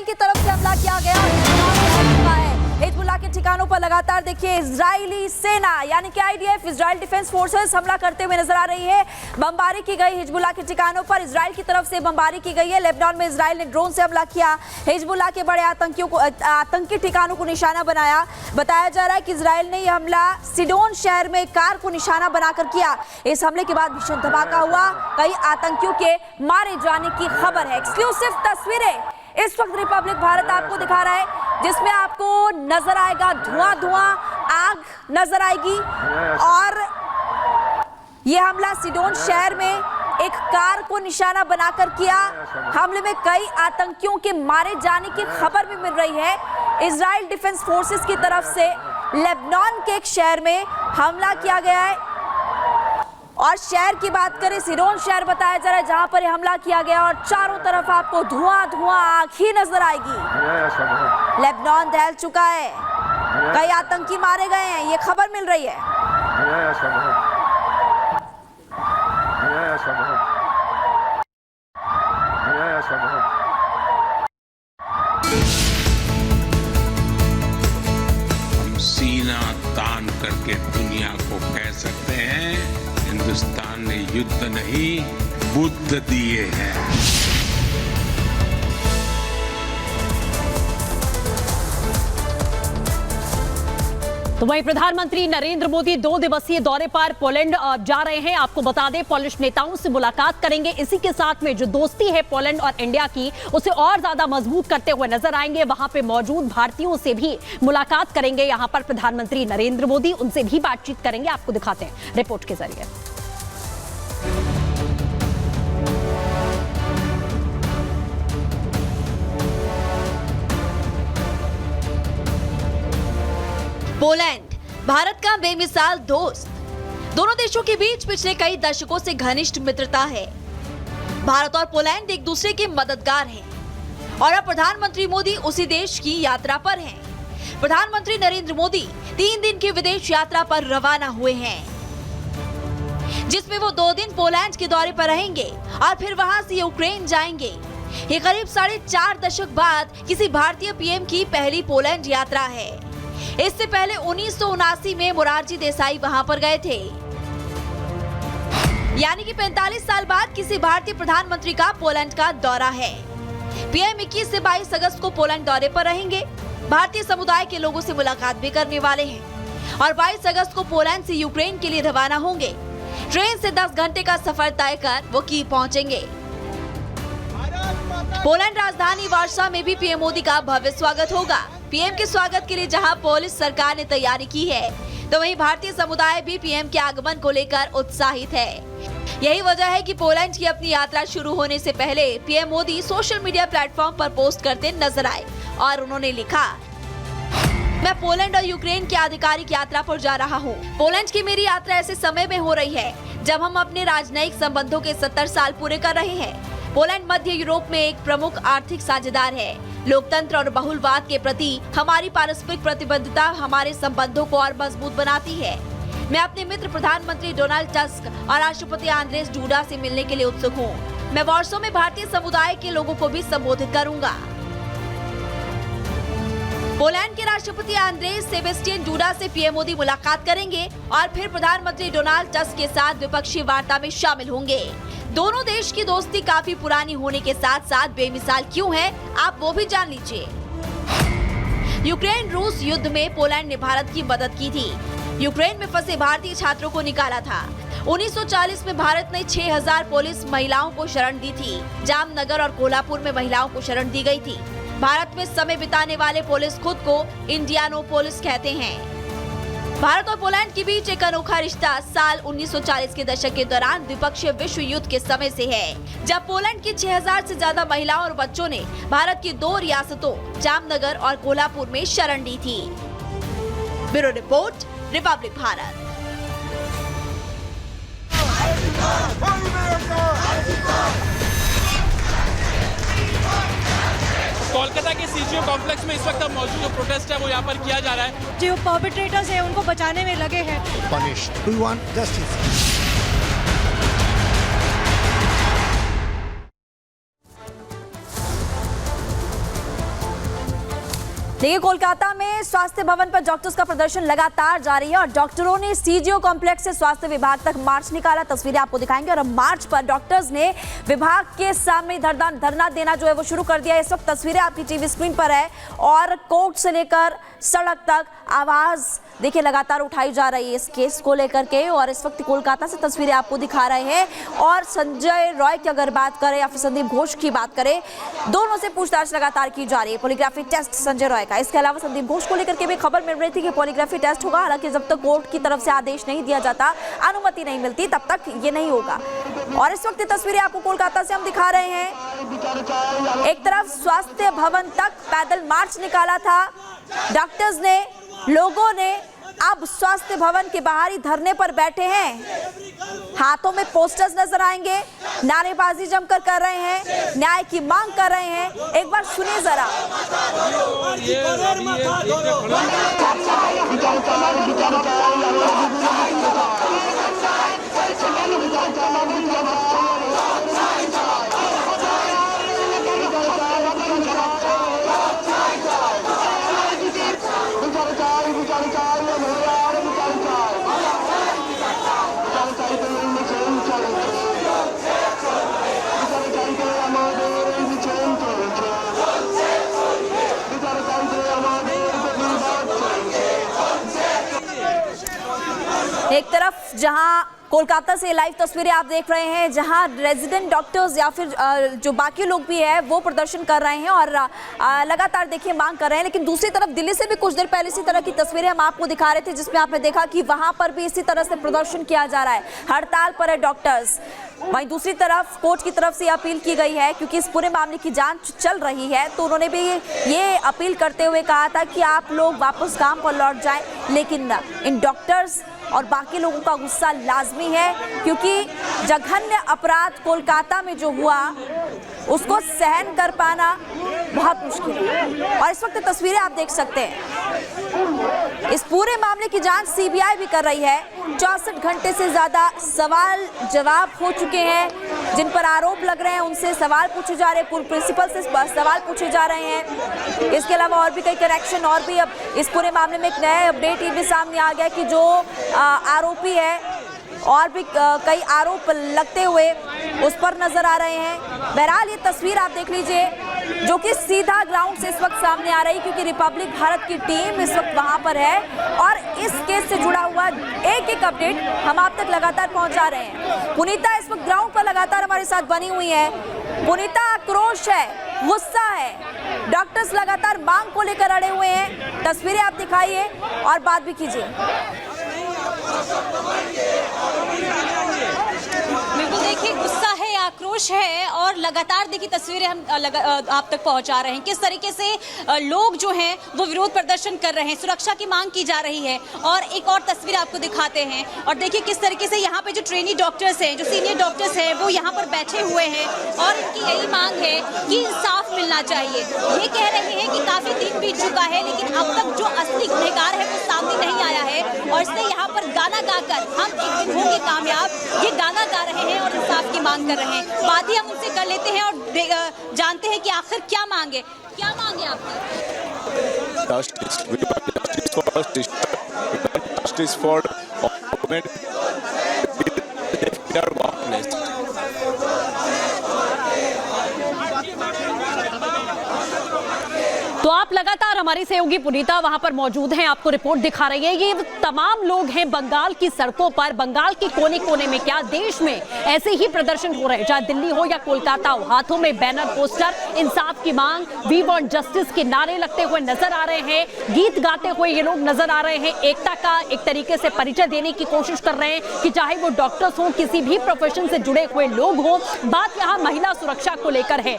Israel की तरफ से हमला किया गया और चुका है। हिजबुल्लाह के ठिकानों पर लगातार देखिए इजरायली सेना यानी कि आईडीएफ, इजराइल डिफेंस फोर्सेस हमला करते हुए नजर आ रही है। बमबारी की गई हिजबुल्लाह के ठिकानों पर, इजराइल की तरफ से बमबारी की गई है। लेबनान में इजराइल ने ड्रोन से हमला किया, हिजबुल्लाह के बड़े आतंकी ठिकानों को निशाना बनाया। बताया जा रहा है कि इजराइल ने यह हमला सिडोन शहर में कार को निशाना बनाकर किया। इस हमले के बाद भीषण धमाका हुआ, कई आतंकियों के मारे जाने की खबर है। एक्सक्लूसिव तस्वीरें इस वक्त रिपब्लिक भारत आपको दिखा रहा है, जिसमें आपको नजर आएगा धुआं, आग नजर आएगी। और यह हमला सिडोन शहर में एक कार को निशाना बनाकर किया। हमले में कई आतंकियों के मारे जाने की खबर भी मिल रही है। इजराइल डिफेंस फोर्सेस की तरफ से लेबनान के एक शहर में हमला किया गया है। और शहर की बात करें, सिडोन शहर बताया जा रहा है जहां पर हमला किया गया और चारों तरफ आपको धुआं आग ही नजर आएगी। लेबनान दहल चुका है, कई आतंकी मारे गए हैं, ये खबर मिल रही है। हम सीना तान करके दुनिया को कह सकते हैं, हिंदुस्तान ने युद्ध नहीं बुद्ध दिए हैं। तो वहीं प्रधानमंत्री नरेंद्र मोदी 2 दिवसीय दौरे पर पोलैंड जा रहे हैं। आपको बता दें, पोलिश नेताओं से मुलाकात करेंगे। इसी के साथ में जो दोस्ती है पोलैंड और इंडिया की, उसे और ज्यादा मजबूत करते हुए नजर आएंगे। वहां पे मौजूद भारतीयों से भी मुलाकात करेंगे। यहां पर प्रधानमंत्री नरेंद्र मोदी उनसे भी बातचीत करेंगे। आपको दिखाते हैं रिपोर्ट के जरिए। पोलैंड भारत का बेमिसाल दोस्त। दोनों देशों के बीच पिछले कई दशकों से घनिष्ठ मित्रता है। भारत और पोलैंड एक दूसरे के मददगार हैं और अब प्रधानमंत्री मोदी उसी देश की यात्रा पर हैं। प्रधानमंत्री नरेंद्र मोदी 3 दिन की विदेश यात्रा पर रवाना हुए हैं, जिसमें वो 2 दिन पोलैंड के दौरे पर रहेंगे और फिर वहां से यूक्रेन जाएंगे। ये करीब 4.5 दशक बाद किसी भारतीय पीएम की पहली पोलैंड यात्रा है। इससे पहले 1979 में मोरारजी देसाई वहां पर गए थे। यानी कि 45 साल बाद किसी भारतीय प्रधानमंत्री का पोलैंड का दौरा है। पीएम 21 से 22 अगस्त को पोलैंड दौरे पर रहेंगे। भारतीय समुदाय के लोगों से मुलाकात भी करने वाले हैं और 22 अगस्त को पोलैंड से यूक्रेन के लिए रवाना होंगे। ट्रेन से 10 घंटे का सफर तय कर वो कीव पहुंचेंगे। पोलैंड राजधानी वार्सा में भी पीएम मोदी का भव्य स्वागत होगा। पीएम के स्वागत के लिए जहां पोलिश सरकार ने तैयारी की है, तो वहीं भारतीय समुदाय भी पीएम के आगमन को लेकर उत्साहित है। यही वजह है कि पोलैंड की अपनी यात्रा शुरू होने से पहले PM Modi social media platform पर पोस्ट करते नजर आए और उन्होंने लिखा, मैं पोलैंड और यूक्रेन की आधिकारिक यात्रा पर जा रहा हूँ। पोलैंड की मेरी यात्रा ऐसे समय में हो रही है जब हम अपने राजनयिक संबंधों के 70 साल पूरे कर रहे हैं। पोलैंड मध्य यूरोप में एक प्रमुख आर्थिक साझेदार है। लोकतंत्र और बहुलवाद के प्रति हमारी पारस्परिक प्रतिबद्धता हमारे संबंधों को और मजबूत बनाती है। मैं अपने मित्र प्रधानमंत्री डोनाल्ड टस्क और राष्ट्रपति आंद्रेस डूडा से मिलने के लिए उत्सुक हूँ। मैं वार्सो में भारतीय समुदाय के लोगों को भी संबोधित करूंगा। पोलैंड के राष्ट्रपति आंद्रेस सेबेस्टियन डूडा से पीएम मोदी मुलाकात करेंगे और फिर प्रधानमंत्री डोनाल्ड टस्क के साथ द्विपक्षीय वार्ता में शामिल होंगे। दोनों देश की दोस्ती काफी पुरानी होने के साथ साथ बेमिसाल क्यों है, आप वो भी जान लीजिए। यूक्रेन रूस युद्ध में पोलैंड ने भारत की मदद की थी। यूक्रेन में फंसे भारतीय छात्रों को निकाला था। 1940 में भारत ने 6000 पुलिस महिलाओं को शरण दी थी। जामनगर और कोल्हापुर में महिलाओं को शरण दी गई थी। भारत में समय बिताने वाले पुलिस खुद को इंडियानोपोलिस कहते हैं। भारत और पोलैंड के बीच एक अनोखा रिश्ता साल 1940 के दशक के दौरान द्विपक्षीय विश्व युद्ध के समय से है, जब पोलैंड की 6000 से ज्यादा महिलाओं और बच्चों ने भारत की 2 रियासतों जामनगर और कोल्हापुर में शरण ली थी। Bureau report, Republic Bharat. Kolkata के सीजीओ कॉम्प्लेक्स में इस वक्त मौजूद जो प्रोटेस्ट है वो यहाँ पर किया जा रहा है। जो परपेट्रेटर्स हैं उनको बचाने में लगे हैं। punished. We want justice. देखिए, कोलकाता में स्वास्थ्य भवन पर डॉक्टर्स का प्रदर्शन लगातार जारी है और डॉक्टरों ने सीजीओ कॉम्प्लेक्स से स्वास्थ्य विभाग तक मार्च निकाला। तस्वीरें आपको दिखाएंगे। और अब मार्च पर डॉक्टर्स ने विभाग के सामने धरना देना जो है वो शुरू कर दिया। इस वक्त तस्वीरें आपकी टीवी स्क्रीन पर है और कोर्ट से लेकर सड़क तक आवाज देखिए लगातार उठाई जा रही है इस केस को लेकर के। और इस वक्त कोलकाता से तस्वीरें आपको दिखा रहे हैं। और संजय रॉय की अगर बात करें या फिर संदीप घोष की बात करें, दोनों से पूछताछ लगातार की जा रही है। पॉलीग्राफी टेस्ट संजय रॉय का, इसके अलावा संदीप घोष को लेकर के भी खबर मिल रही थी कि पॉलीग्राफी टेस्ट होगा। हालांकि जब तक कोर्ट की तरफ से आदेश नहीं दिया जाता, अनुमति नहीं मिलती, तब तक ये नहीं होगा। और इस वक्त ये तस्वीरें आपको कोलकाता से हम दिखा रहे हैं। एक तरफ स्वास्थ्य भवन तक पैदल मार्च निकाला था डॉक्टर्स ने, लोगों ने अब स्वास्थ्य भवन के बाहर ही धरने पर बैठे हैं। हाथों में पोस्टर्स नजर आएंगे, नारेबाजी जमकर कर रहे हैं, न्याय की मांग कर रहे हैं। एक बार सुनिए जरा। एक तरफ जहां कोलकाता से लाइव तस्वीरें आप देख रहे हैं, जहां रेजिडेंट डॉक्टर्स या फिर जो बाकी लोग भी हैं वो प्रदर्शन कर रहे हैं और लगातार देखिए मांग कर रहे हैं। लेकिन दूसरी तरफ दिल्ली से भी कुछ देर पहले इसी तरह की तस्वीरें हम आपको दिखा रहे थे, जिसमें आपने देखा कि वहां पर भी इसी तरह से प्रदर्शन किया जा रहा है, हड़ताल पर है डॉक्टर्स। वहीं दूसरी तरफ कोर्ट की तरफ से अपील की गई है, क्योंकि इस पूरे मामले की जांच चल रही है, तो उन्होंने भी ये अपील करते हुए कहा था कि आप लोग वापस काम पर लौट जाएं। लेकिन इन डॉक्टर्स और बाकी लोगों का गुस्सा लाजमी है, क्योंकि जघन्य अपराध कोलकाता में जो हुआ उसको सहन कर पाना बहुत मुश्किल है। और इस वक्त तस्वीरें आप देख सकते हैं। इस पूरे मामले की जांच सीबीआई भी कर रही है। 64 घंटे से ज्यादा सवाल जवाब हो चुके हैं। जिन पर आरोप लग रहे हैं उनसे सवाल पूछे जा रहे हैं, पूर्व प्रिंसिपल से सवाल पूछे जा रहे हैं। इसके अलावा और भी कई कनेक्शन, और भी अब इस पूरे मामले में एक नया अपडेट ये भी सामने आ गया कि जो आरोपी है और भी कई आरोप लगते हुए उस पर नजर आ रहे हैं। बहरहाल ये तस्वीर आप देख लीजिए जो कि सीधा ग्राउंड से इस वक्त सामने आ रही, क्योंकि रिपब्लिक भारत की टीम इस वक्त वहां पर है और इस केस से जुड़ा हुआ एक एक अपडेट हम आप तक लगातार पहुंचा रहे हैं। पुनीता इस वक्त ग्राउंड पर लगातार हमारे साथ बनी हुई है। पुनीता, आक्रोश है, गुस्सा है, डॉक्टर्स लगातार मांग को लेकर अड़े हुए हैं। तस्वीरें आप दिखाइए और बात भी कीजिए। बिल्कुल, देखिए गुस्सा है, आक्रोश है और लगातार देखिए तस्वीरें हम आप तक पहुंचा रहे हैं। किस तरीके से लोग जो हैं वो विरोध प्रदर्शन कर रहे हैं, सुरक्षा की मांग की जा रही है। और एक और तस्वीर आपको दिखाते हैं और देखिए किस तरीके से यहाँ पे जो ट्रेनी डॉक्टर्स हैं, जो सीनियर डॉक्टर्स हैं, वो यहाँ पर बैठे हुए हैं और इनकी यही मांग है कि इंसाफ मिलना चाहिए। ये कह रहे हैं कि काफी दिन बीत चुका है लेकिन अब तक जो असली गुनहगार है वो सामने नहीं आया है और इसलिए यहाँ पर गाना गाकर हम एक दिन होंगे कामयाब, ये गाना गा रहे हैं और इंसाफ की मांग कर रहे हैं। बात ही हम उनसे कर लेते हैं और जानते हैं कि आखिर क्या मांगे, क्या मांगे आपकी? Justice for women. तो आप लगातार हमारी सहयोगी पुनीता वहां पर मौजूद हैं, आपको रिपोर्ट दिखा रही है। ये तमाम लोग हैं बंगाल की सड़कों पर, बंगाल के कोने कोने में, क्या देश में ऐसे ही प्रदर्शन हो रहे हैं, चाहे दिल्ली हो या कोलकाता हो। हाथों में बैनर, पोस्टर, इंसाफ की मांग, वी वांट जस्टिस के नारे लगते हुए नजर आ रहे हैं। गीत गाते हुए ये लोग नजर आ रहे हैं। एकता का एक तरीके से परिचय देने की कोशिश कर रहे हैं कि चाहे वो डॉक्टर्स हो, किसी भी प्रोफेशन से जुड़े हुए लोग हों, बात यहाँ महिला सुरक्षा को लेकर है।